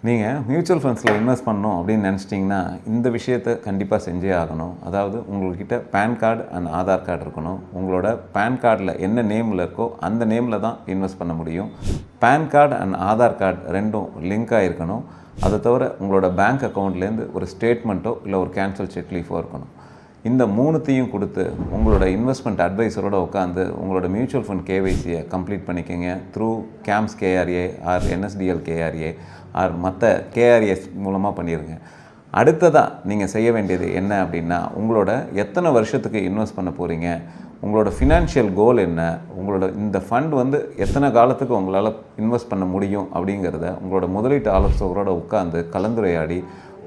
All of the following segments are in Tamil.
நீங்கள் மியூச்சுவல் ஃபண்ட்ஸில் இன்வெஸ்ட் பண்ணணும் அப்படின்னு நினச்சிட்டிங்கன்னா இந்த விஷயத்தை கண்டிப்பாக செஞ்சே ஆகணும். அதாவது உங்கள்கிட்ட PAN card and Aadhaar card இருக்கணும். உங்களோட பேன் கார்டில் என்ன நேமில் இருக்கோ அந்த நேமில் தான் இன்வெஸ்ட் பண்ண முடியும். PAN card and Aadhaar card ரெண்டும் லிங்க் ஆகிருக்கணும். அதை தவிர உங்களோட பேங்க் அக்கௌண்ட்லேருந்து ஒரு ஸ்டேட்மெண்ட்டோ இல்லை ஒரு கேன்சல் செக் லீஃபோ இருக்கணும். இந்த மூணுத்தையும் கொடுத்து உங்களோட இன்வெஸ்ட்மெண்ட் அட்வைஸரோடு உட்காந்து உங்களோட மியூச்சுவல் ஃபண்ட் கேவைசியை கம்ப்ளீட் பண்ணிக்கோங்க. Through CAMS KRA or NSDL KRA or மற்ற கேஆர்ஏஸ் மூலமாக பண்ணிடுங்க. அடுத்ததாக நீங்கள் செய்ய வேண்டியது என்ன அப்படின்னா, உங்களோட எத்தனை வருஷத்துக்கு இன்வெஸ்ட் பண்ண போகிறீங்க, உங்களோட ஃபினான்ஷியல் கோல் என்ன, உங்களோட இந்த ஃபண்ட் எத்தனை காலத்துக்கு உங்களால் இன்வெஸ்ட் பண்ண முடியும் அப்படிங்கிறத உங்களோட முதலீட்டு ஆலோசகரோடு உட்காந்து கலந்துரையாடி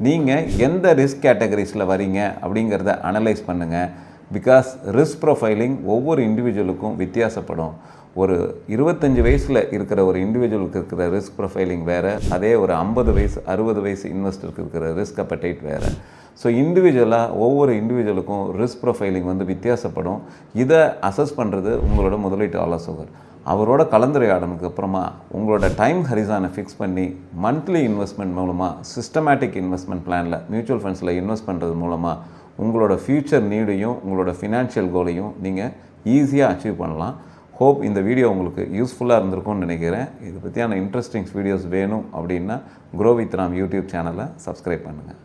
நீங்கள் எந்த ரிஸ்க் கேட்டகரிஸில் வரீங்க அப்படிங்கிறத அனலைஸ் பண்ணுங்கள். பிகாஸ் ரிஸ்க் ப்ரொஃபைலிங் ஒவ்வொரு இண்டிவிஜுவலுக்கும் வித்தியாசப்படும். ஒரு 25 வயசில் இருக்கிற ஒரு இண்டிவிஜுவலுக்கு இருக்கிற ரிஸ்க் ப்ரொஃபைலிங் வேறு, அதே ஒரு 50 வயசு 60 வயசு இன்வெஸ்டருக்கு இருக்கிற ரிஸ்க் அப்படைட் வேறு. ஸோ இண்டிவிஜுவலாக ஒவ்வொரு இண்டிவிஜுவலுக்கும் ரிஸ்க் ப்ரொஃபைலிங் வித்தியாசப்படும். இதை அசஸ் பண்ணுறது உங்களோட முதலீட்டு ஆலோசகர். அவரோட கலந்துரையாடனுக்கு அப்புறமா உங்களோட டைம் ஹரிசானை ஃபிக்ஸ் பண்ணி மந்த்லி இன்வெஸ்ட்மெண்ட் மூலமாக சிஸ்டமேட்டிக் இன்வெஸ்ட்மெண்ட் பிளானில் மியூச்சுவல் ஃபண்ட்ஸில் இன்வெஸ்ட் பண்ணுறது மூலமாக உங்களோட ஃப்யூச்சர் நீடையும் உங்களோட ஃபினான்ஷியல் கோலையும் நீங்கள் ஈஸியாக அச்சீவ் பண்ணலாம். ஹோப் இந்த வீடியோ உங்களுக்கு யூஸ்ஃபுல்லாக இருந்திருக்கும்னு நினைக்கிறேன். இது பற்றியான இன்ட்ரெஸ்டிங் வீடியோஸ் வேணும் அப்படின்னா க்ரோ வித் ராம் யூடியூப் சேனலை சப்ஸ்கிரைப் பண்ணுங்கள்.